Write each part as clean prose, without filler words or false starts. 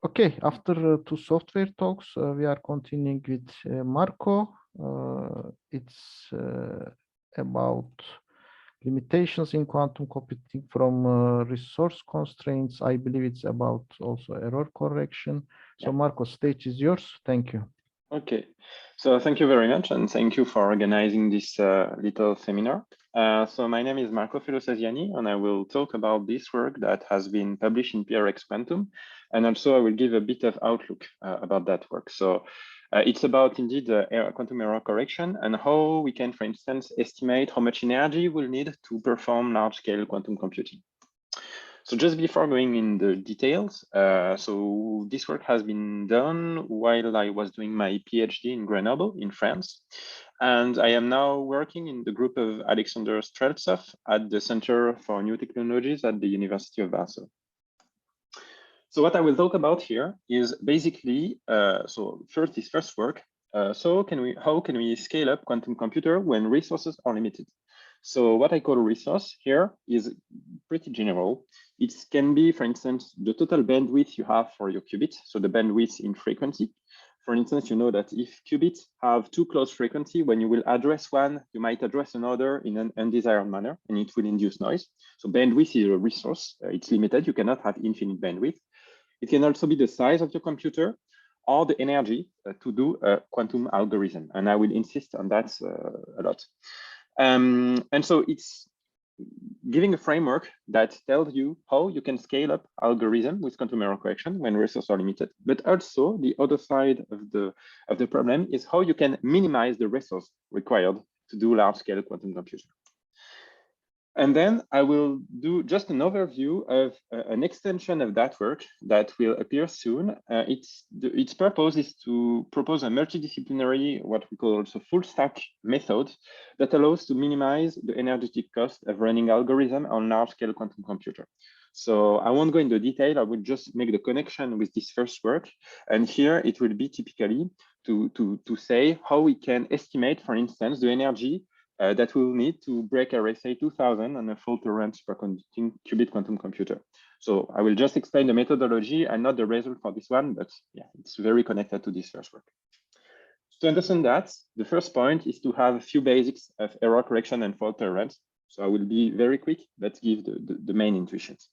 Okay, after two software talks, we are continuing with Marco. It's about limitations in quantum computing from resource constraints. I believe it's about also error correction. So Marco, stage is yours. Thank you. Okay, so thank you very much, and thank you for organizing this little seminar. So my name is Marco Fellous Asiani, and I will talk about this work that has been published in PRX Quantum, and also I will give a bit of outlook about that work. So it's about indeed quantum error correction and how we can, for instance, estimate how much energy we'll need to perform large-scale quantum computing. So just before going in the details, so this work has been done while I was doing my PhD in Grenoble in France. And I am now working in the group of Aleksander Streltsov at the Center for New Technologies at the University of Warsaw. So what I will talk about here is basically, so first this first work, how can we scale up quantum computer when resources are limited? So what I call a resource here is pretty general. It can be, for instance, the total bandwidth you have for your qubit, so the bandwidth in frequency. For instance, you know that if qubits have too close frequency, when you will address one, you might address another in an undesired manner, and it will induce noise. So bandwidth is a resource. It's limited. You cannot have infinite bandwidth. It can also be the size of your computer or the energy to do a quantum algorithm. And I will insist on that a lot. And so it's giving a framework that tells you how you can scale up algorithm with quantum error correction when resources are limited. But also the other side of the problem is how you can minimize the resource required to do large-scale quantum computing. And then I will do just an overview of an extension of that work that will appear soon. Its purpose is to propose a multidisciplinary, what we call also full stack method that allows to minimize the energetic cost of running algorithm on large scale quantum computer. So I won't go into detail. I will just make the connection with this first work. And here it will be typically to say how we can estimate, for instance, the energy that we will need to break RSA 2000 on a fault-tolerant superconducting qubit quantum computer. So I will just explain the methodology and not the result for this one, but yeah, it's very connected to this first work. To understand that, the first point is to have a few basics of error correction and fault tolerance. So I will be very quick, but give the main intuitions.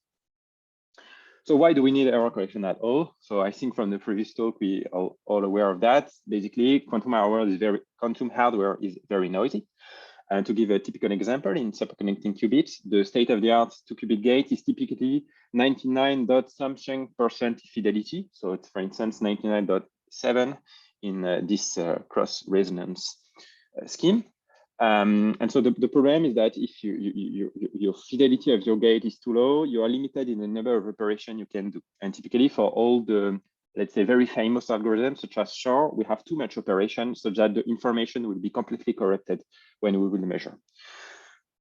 So why do we need error correction at all? So I think from the previous talk, we are all aware of that. Basically, quantum hardware is very noisy. And to give a typical example, in superconducting qubits, the state-of-the-art 2-qubit gate is typically 99.something% fidelity. So it's, for instance, 99.7 in this cross-resonance scheme. And so the problem is that if your fidelity of your gate is too low, you are limited in the number of operations you can do. And typically for all the, let's say, very famous algorithms such as Shaw, we have too much operation such that the information will be completely corrupted when we will measure.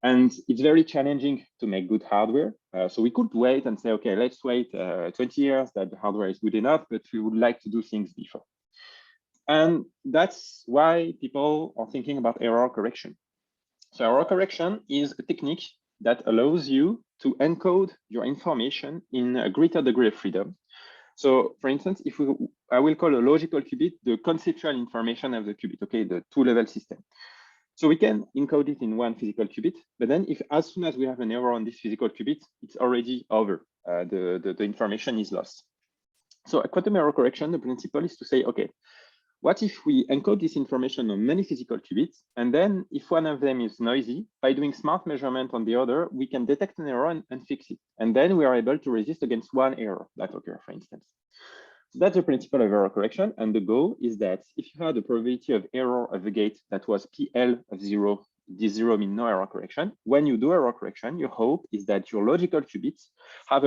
And it's very challenging to make good hardware. So we could wait and say, okay, let's wait 20 years that the hardware is good enough, but we would like to do things before. And that's why people are thinking about error correction. So error correction is a technique that allows you to encode your information in a greater degree of freedom. So for instance, I will call a logical qubit the conceptual information of the qubit, okay, the two-level system. So we can encode it in one physical qubit, but then as soon as we have an error on this physical qubit, it's already over. The information is lost. So a quantum error correction, the principle is to say, okay, what if we encode this information on many physical qubits, and then if one of them is noisy, by doing smart measurement on the other, we can detect an error and fix it. And then we are able to resist against one error that occurs, for instance. So that's the principle of error correction. And the goal is that if you had a probability of error of the gate that was PL of 0, this 0 means no error correction. When you do error correction, your hope is that your logical qubits have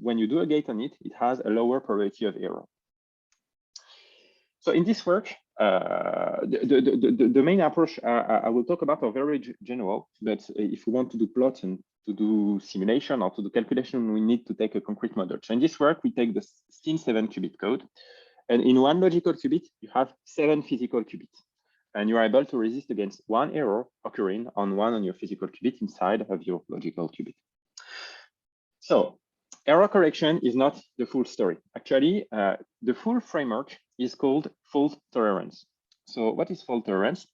when you do a gate on it, it has a lower probability of error. So in this work, the main approach I will talk about are very general, but if we want to do plots and to do simulation or to do calculation, we need to take a concrete model. So in this work, we take the Steane 7-qubit code, and in one logical qubit, you have 7 physical qubits, and you are able to resist against one error occurring on your physical qubit inside of your logical qubit. So error correction is not the full story. Actually, the full framework is called fault tolerance. So what is fault tolerance?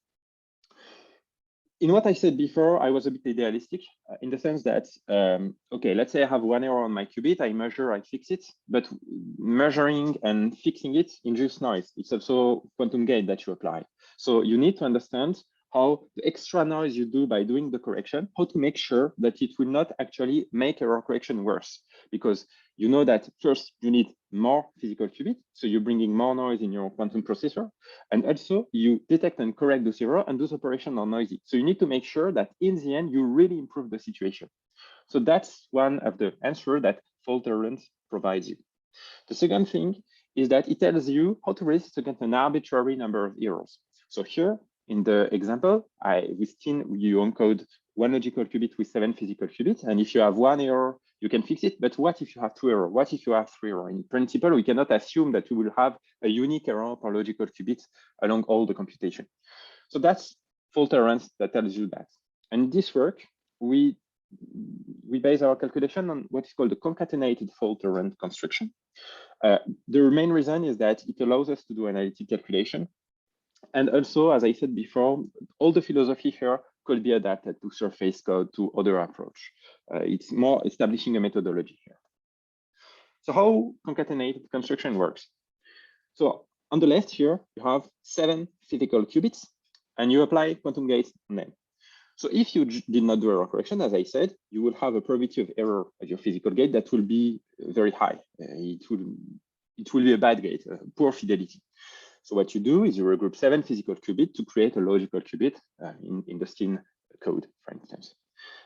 In what I said before, I was a bit idealistic in the sense that, okay, let's say I have one error on my qubit, I measure, I fix it, but measuring and fixing it induces noise. It's also quantum gate that you apply. So you need to understand how the extra noise you do by doing the correction, how to make sure that it will not actually make error correction worse. Because you know that first you need more physical qubits, so you're bringing more noise in your quantum processor, and also you detect and correct those errors, and those operations are noisy. So you need to make sure that in the end you really improve the situation. So that's one of the answers that fault tolerance provides you. The second thing is that it tells you how to resist against an arbitrary number of errors. So here in the example, with Steane, you encode one logical qubit with 7 physical qubits, and if you have one error, you can fix it. But what if you have 2 errors? What if you have 3 errors? In principle, we cannot assume that you will have a unique error per logical qubit along all the computation. So that's fault tolerance that tells you that. And this work, we base our calculation on what is called the concatenated fault-tolerant construction. The main reason is that it allows us to do analytic calculation. And also, as I said before, all the philosophy here could be adapted to surface code, to other approach. It's more establishing a methodology here. So how concatenated construction works? So on the left here, you have 7 physical qubits, and you apply quantum gates on them. So if you did not do error correction, as I said, you will have a probability of error at your physical gate that will be very high. It will be a bad gate, poor fidelity. So what you do is you regroup 7 physical qubits to create a logical qubit in the Steane code, for instance.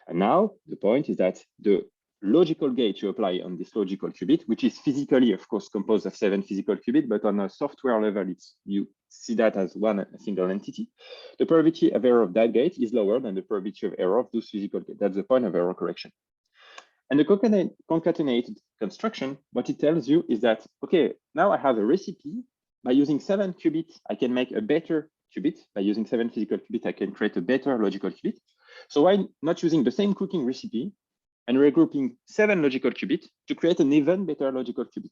And now the point is that the logical gate you apply on this logical qubit, which is physically, of course, composed of 7 physical qubits, but on a software level, you see that as a single entity. The probability of error of that gate is lower than the probability of error of those physical gates. That's the point of error correction. And the concatenated construction, what it tells you is that, okay, now I have a recipe. By using 7 qubits, I can make a better qubit. By using 7 physical qubits, I can create a better logical qubit. So why not using the same cooking recipe and regrouping 7 logical qubits to create an even better logical qubit?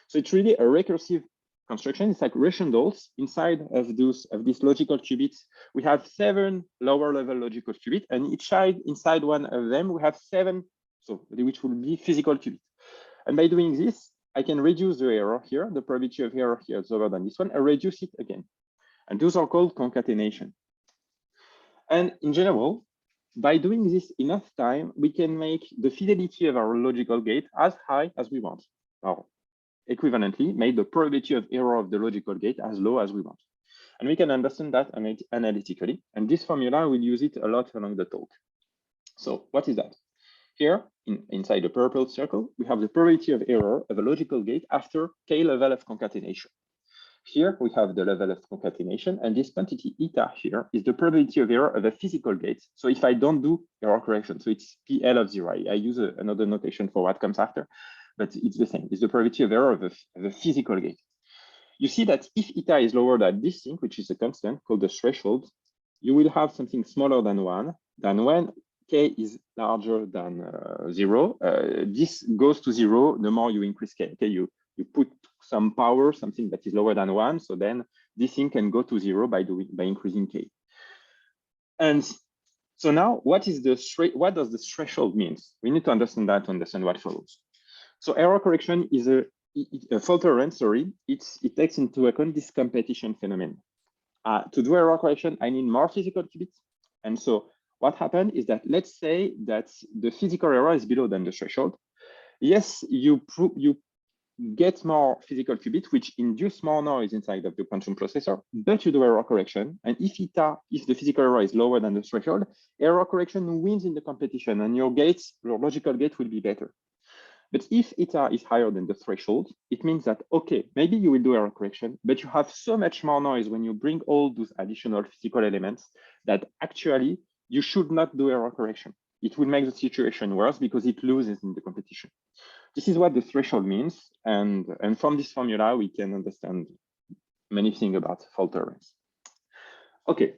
So it's really a recursive construction. It's like Russian dolls. Inside of this logical qubits, we have 7 lower level logical qubits, and inside one of them, we have 7, so which will be physical qubits. And by doing this, I can reduce the error here. The probability of error here is lower than this one. I reduce it again. And those are called concatenation. And in general, by doing this enough time, we can make the fidelity of our logical gate as high as we want. Or equivalently, make the probability of error of the logical gate as low as we want. And we can understand that analytically. And this formula, we'll use it a lot along the talk. So what is that? Here, inside the purple circle, we have the probability of error of a logical gate after k level of concatenation. Here, we have the level of concatenation, and this quantity eta here is the probability of error of a physical gate. So if I don't do error correction, so it's PL of 0. I use another notation for what comes after, but it's the same. It's the probability of error of a physical gate. You see that if eta is lower than this thing, which is a constant called the threshold, you will have something smaller than 1, when k is larger than 0. This goes to 0 the more you increase k. Okay, you put some power, something that is lower than 1, so then this thing can go to 0 by increasing k. And so now, what does the threshold mean? We need to understand that to understand what follows. So error correction is a fault tolerance. Sorry, it takes into account this competition phenomenon. To do error correction, I need more physical qubits, and so what happened is that let's say that the physical error is below than the threshold. Yes, you get more physical qubits, which induce more noise inside of the quantum processor, but you do error correction. And if the physical error is lower than the threshold, error correction wins in the competition, and your logical gate will be better. But if eta is higher than the threshold, it means that, okay, maybe you will do error correction, but you have so much more noise when you bring all those additional physical elements that actually you should not do error correction. It will make the situation worse because it loses in the competition. This is what the threshold means. And from this formula, we can understand many things about fault tolerance. Okay,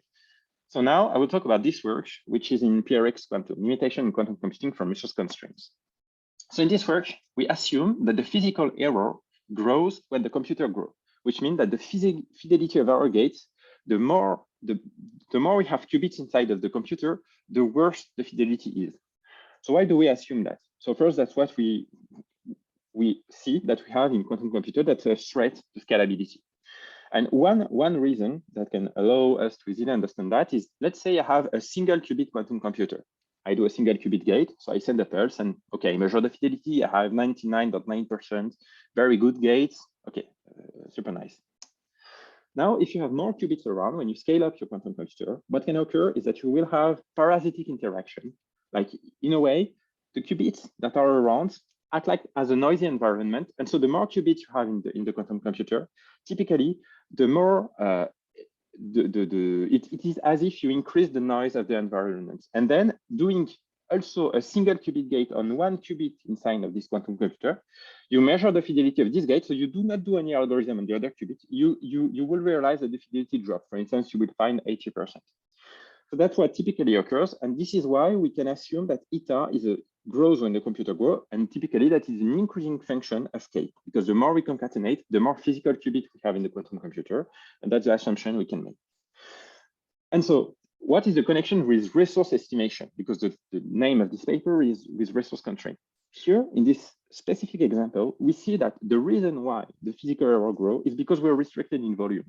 so now I will talk about this work, which is in PRX quantum, limitation in quantum computing from resource constraints. So in this work, we assume that the physical error grows when the computer grows, which means that the fidelity of our gates, the more we have qubits inside of the computer, the worse the fidelity is. So why do we assume that? So first, that's what we see that we have in quantum computer, that's a threat to scalability. And one reason that can allow us to easily understand that is, let's say I have a single qubit quantum computer. I do a single qubit gate, so I send a pulse and okay, I measure the fidelity, I have 99.9%, very good gates, okay, super nice. Now, if you have more qubits around, when you scale up your quantum computer, what can occur is that you will have parasitic interaction. Like in a way, the qubits that are around act like as a noisy environment. And so the more qubits you have in the quantum computer, typically, the more it is as if you increase the noise of the environment. And then doing also a single qubit gate on one qubit inside of this quantum computer, you measure the fidelity of this gate. So you do not do any algorithm on the other qubit. You will realize that the fidelity drops. For instance, you will find 80%. So that's what typically occurs. And this is why we can assume that eta grows when the computer grows. And typically that is an increasing function of k, because the more we concatenate, the more physical qubit we have in the quantum computer. And that's the assumption we can make. And so what is the connection with resource estimation? Because the name of this paper is with resource constraint. Here, in this specific example, we see that the reason why the physical error grows is because we're restricted in volume.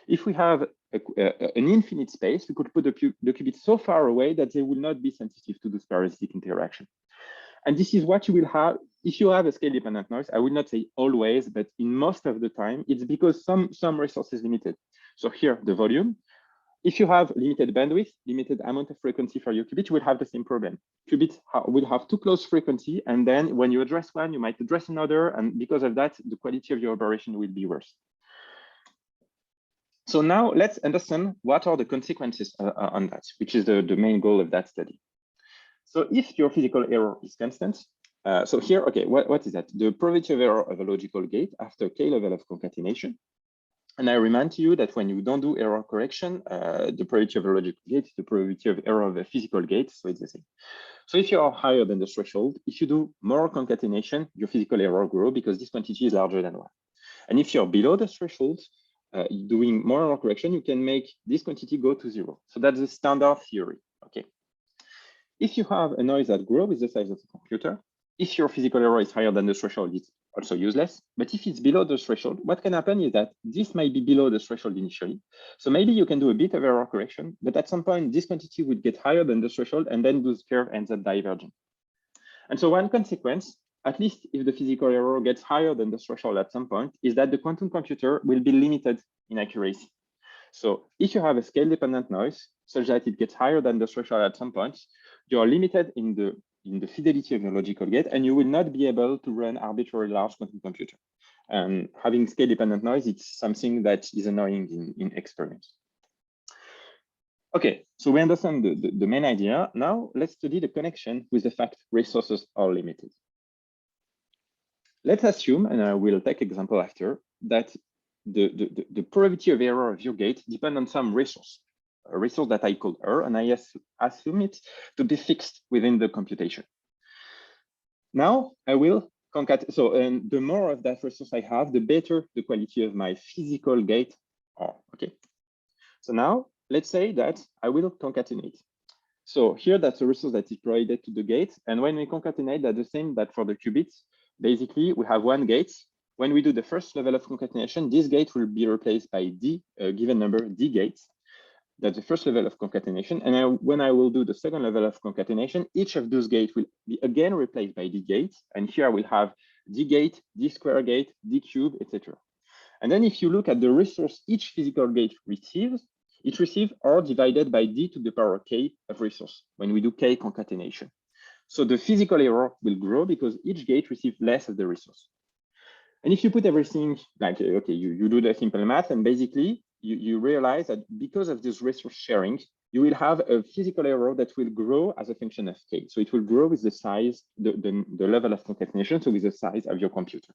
If we have an infinite space, we could put the qubits so far away that they will not be sensitive to this parasitic interaction. And this is what you will have if you have a scale-dependent noise. I would not say always, but in most of the time, it's because some resource is limited. So here, the volume. If you have limited bandwidth, limited amount of frequency for your qubit, you will have the same problem. Qubits will have too close frequency, and then when you address one, you might address another, and because of that, the quality of your operation will be worse. So now let's understand what are the consequences on that, which is the main goal of that study. So if your physical error is constant, so here, okay, what is that? The probability of error of a logical gate after k level of concatenation. And I remind you that when you don't do error correction, the probability of a logical gate is the probability of error of a physical gate, so it's the same. So if you are higher than the threshold, if you do more concatenation, your physical error grows because this quantity is larger than 1. And if you're below the threshold, doing more error correction, you can make this quantity go to 0. So that's the standard theory, okay? If you have a noise that grows with the size of the computer, if your physical error is higher than the threshold, it's also useless. But if it's below the threshold, what can happen is that this might be below the threshold initially. So maybe you can do a bit of error correction, but at some point, this quantity would get higher than the threshold, and then this curve ends up diverging. And so one consequence, at least if the physical error gets higher than the threshold at some point, is that the quantum computer will be limited in accuracy. So if you have a scale-dependent noise such that it gets higher than the threshold at some point, you are limited in the fidelity of your logical gate, and you will not be able to run arbitrarily large quantum computer. And having scale-dependent noise, it's something that is annoying in experience. Okay, so we understand the main idea. Now let's study the connection with the fact resources are limited. Let's assume, and I will take example after, that the probability of error of your gate depends on some resource, a resource that I call R, and I assume it to be fixed within the computation. Now I will concatenate. So the more of that resource I have, the better the quality of my physical gate are. Okay. So now let's say that I will concatenate. So here that's a resource that is provided to the gate, and when we concatenate, that's the same that for the qubits. Basically, we have one gate. When we do the first level of concatenation, this gate will be replaced by D, a given number, D gates. That's the first level of concatenation. And when I will do the second level of concatenation, each of those gates will be again replaced by D gates. And here I will have D gate, D square gate, D cube, etc. And then if you look at the resource each physical gate receives, it receives R divided by D to the power K of resource when we do K concatenation. So the physical error will grow because each gate receives less of the resource. And if you put everything like, okay, you do the simple math, and basically you realize that because of this resource sharing, you will have a physical error that will grow as a function of K. So it will grow with the size, the level of concatenation, so with the size of your computer.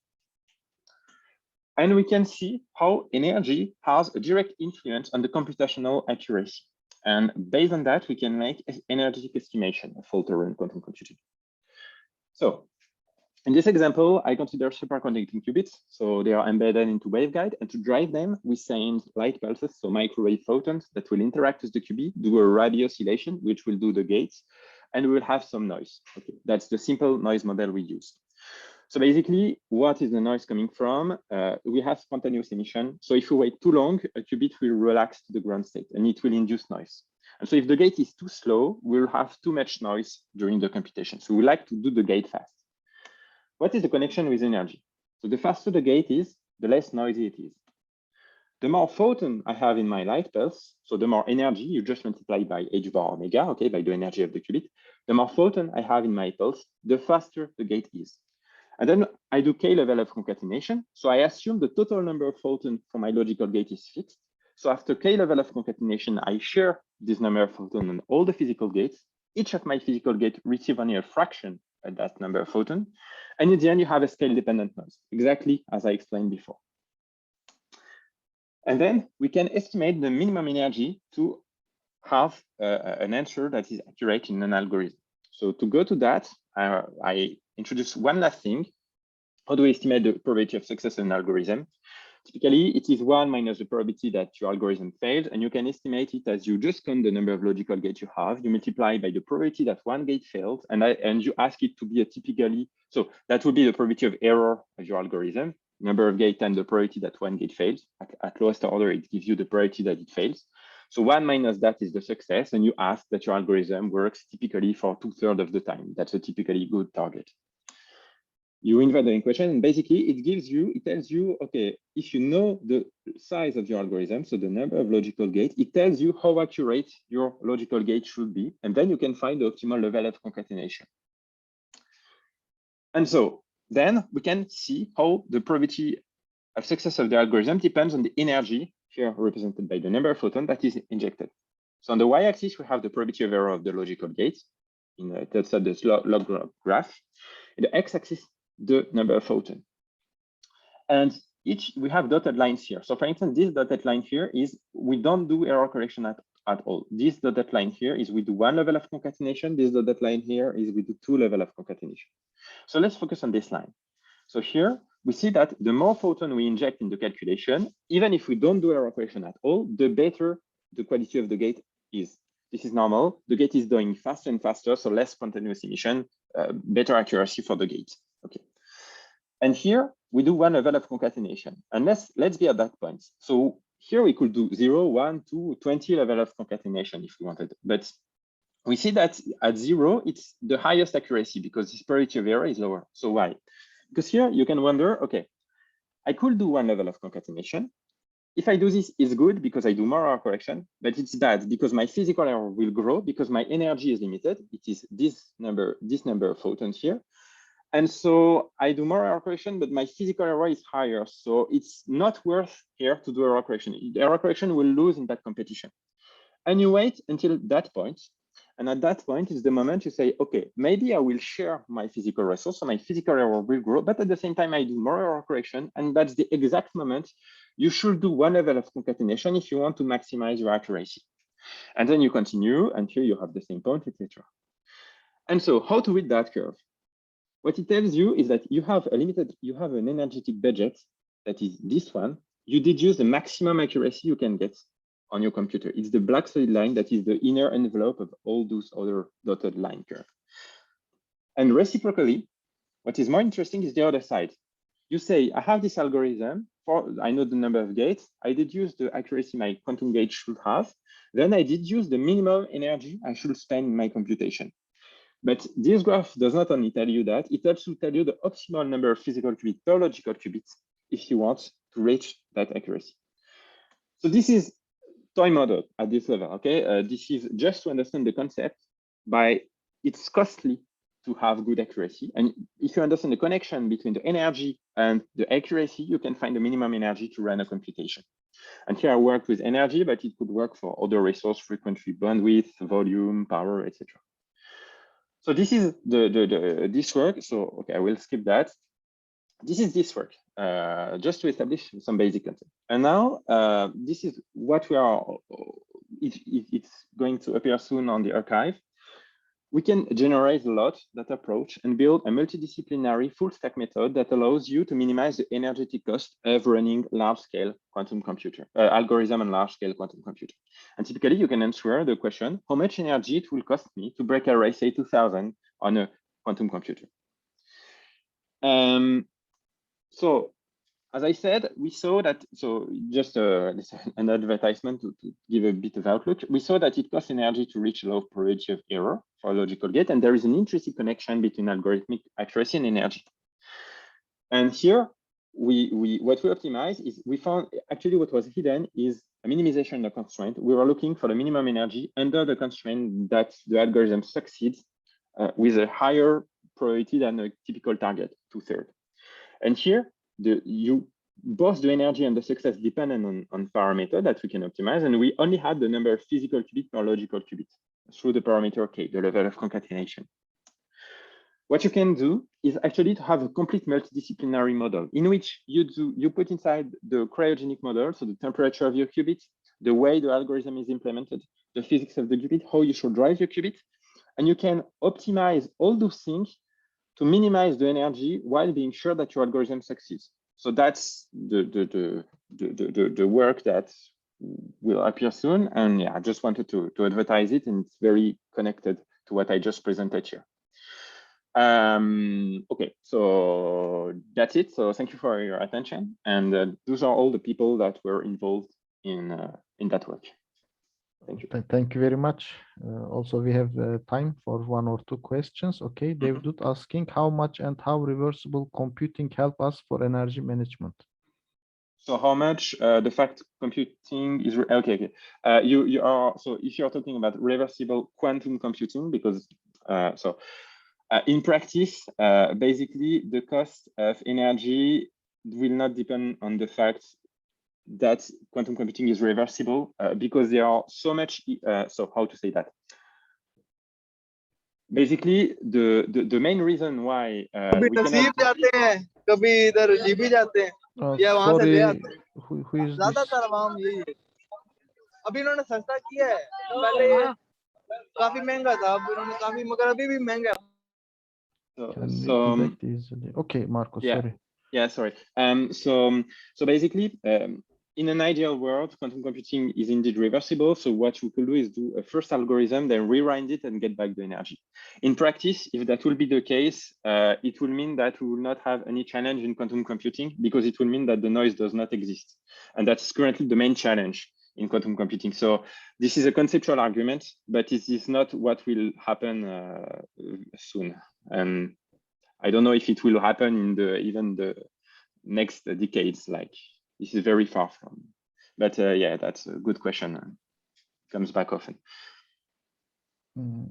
And we can see how energy has a direct influence on the computational accuracy. And based on that, we can make energetic estimation of fault-tolerant quantum computing. So In this example, I consider superconducting qubits. So they are embedded into waveguide, and to drive them, we send light pulses, so microwave photons that will interact with the qubit, do a radio oscillation, which will do the gates, and we will have some noise. Okay, that's the simple noise model we use. So basically, what is the noise coming from? We have spontaneous emission. So if we wait too long, a qubit will relax to the ground state, and it will induce noise. And so if the gate is too slow, we'll have too much noise during the computation. So we like to do the gate fast. What is the connection with energy? So the faster the gate is, the less noisy it is. The more photon I have in my light pulse, so the more energy, you just multiply by h bar omega, okay, by the energy of the qubit. The more photon I have in my pulse, the faster the gate is. And then I do k level of concatenation. So I assume the total number of photons for my logical gate is fixed. So after k level of concatenation, I share this number of photons on all the physical gates. Each of my physical gates receive only a fraction of that number of photons. And in the end, you have a scale-dependent noise, exactly as I explained before. And then we can estimate the minimum energy to have an answer that is accurate in an algorithm. So to go to that, I introduce one last thing. How do we estimate the probability of success of an algorithm? Typically, it is 1 minus the probability that your algorithm failed, and you can estimate it as you just count the number of logical gates you have. You multiply by the probability that one gate failed, and you ask it to be a typically, so that would be the probability of error of your algorithm, number of gates and the probability that one gate fails. At lowest order, it gives you the probability that it fails. So 1 minus that is the success, and you ask that your algorithm works typically for 2/3 of the time. That's a typically good target. You invert the equation, and basically it tells you, okay, if you know the size of your algorithm, so the number of logical gates, it tells you how accurate your logical gate should be, and then you can find the optimal level of concatenation. And so then we can see how the probability of success of the algorithm depends on the energy, here represented by the number of photons that is injected. So on the y-axis, we have the probability of error of the logical gates, that's at the log graph. In the x-axis, the number of photons. And we have dotted lines here. So for instance, this dotted line here is we don't do error correction at all. This dotted line here is we do 1 level of concatenation. This dotted line here is we do 2 levels of concatenation. So let's focus on this line. So here we see that the more photon we inject in the calculation, even if we don't do error correction at all, the better the quality of the gate is. This is normal. The gate is going faster and faster, so less spontaneous emission, better accuracy for the gate. Okay. And here we do 1 level of concatenation. And let's be at that point. So here we could do 0, 1, 2, 20 level of concatenation if we wanted. But we see that at 0, it's the highest accuracy because this probability of error is lower. So why? Because here you can wonder, okay, I could do 1 level of concatenation. If I do this, it's good because I do more error correction, but it's bad because my physical error will grow because my energy is limited. It is this number of photons here. And so I do more error correction, but my physical error is higher. So it's not worth here to do error correction. The error correction will lose in that competition. And you wait until that point. And at that point is the moment you say, okay, maybe I will share my physical resource, so my physical error will grow, but at the same time, I do more error correction. And that's the exact moment you should do 1 level of concatenation if you want to maximize your accuracy. And then you continue until you have the same point, etc. And so how to read that curve? What it tells you is that you have an energetic budget that is this one. You deduce the maximum accuracy you can get on your computer. It's the black solid line that is the inner envelope of all those other dotted line curve. And reciprocally, what is more interesting is the other side. You say, I have this algorithm, I know the number of gates, I deduce the accuracy my quantum gate should have, then I deduce the minimum energy I should spend in my computation. But this graph does not only tell you that, it also tells you the optimal number of physical qubits per logical qubit if you want to reach that accuracy. So this is toy model at this level, okay? This is just to understand the concept by it's costly to have good accuracy. And if you understand the connection between the energy and the accuracy, you can find the minimum energy to run a computation. And here I work with energy, but it could work for other resource, frequency, bandwidth, volume, power, etc. So this is this work. So okay, I will skip that. This is this work, just to establish some basic concept. And now this is what we are. It's going to appear soon on the archive. we can generalize that approach and build a multidisciplinary full stack method that allows you to minimize the energetic cost of running large-scale quantum computer, algorithm and large-scale quantum computer. And typically you can answer the question, how much energy it will cost me to break array, say 2000 on a quantum computer. So as I said, we saw that, so just an advertisement to give a bit of outlook, we saw that it costs energy to reach a low probability of error for a logical gate, and there is an intrinsic connection between algorithmic accuracy and energy. And here, what we optimized is we found actually what was hidden is a minimization of constraint. We were looking for the minimum energy under the constraint that the algorithm succeeds with a higher probability than a typical target, 2/3. And here, both the energy and the success dependent on parameter that we can optimize, and we only had the number of physical qubits per logical qubit through the parameter K, the level of concatenation. What you can do is actually to have a complete multidisciplinary model in which you put inside the cryogenic model, so the temperature of your qubit, the way the algorithm is implemented, the physics of the qubit, how you should drive your qubit, and you can optimize all those things to minimize the energy while being sure that your algorithm succeeds. So that's the work that will appear soon. And yeah, I just wanted to advertise it, and it's very connected to what I just presented here. Okay, so that's it. So thank you for your attention. And those are all the people that were involved in that work. Thank you. Thank you very much. Also, we have time for 1 or 2 questions. Okay, David asking how much and how reversible computing help us for energy management. So how much the fact computing is okay. You are, so if you're talking about reversible quantum computing, because in practice, basically the cost of energy will not depend on the fact that quantum computing is reversible because there are so much, so how to say that? Basically, the main reason why we cannot... Sorry, who is this? Okay, Marco, yeah. sorry. Yeah, sorry. So basically, in an ideal world, quantum computing is indeed reversible. So what we could do is do a first algorithm, then rewind it and get back the energy. In practice, if that will be the case, it will mean that we will not have any challenge in quantum computing because it will mean that the noise does not exist. And that's currently the main challenge in quantum computing. So this is a conceptual argument, but it is not what will happen soon. And I don't know if it will happen in even the next decades. Like this is very far from. But yeah, that's a good question. Comes back often.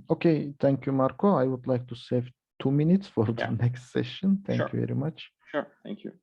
Okay, thank you, Marco. I would like to save 2 minutes for the next session. Thank you very much. Sure, thank you.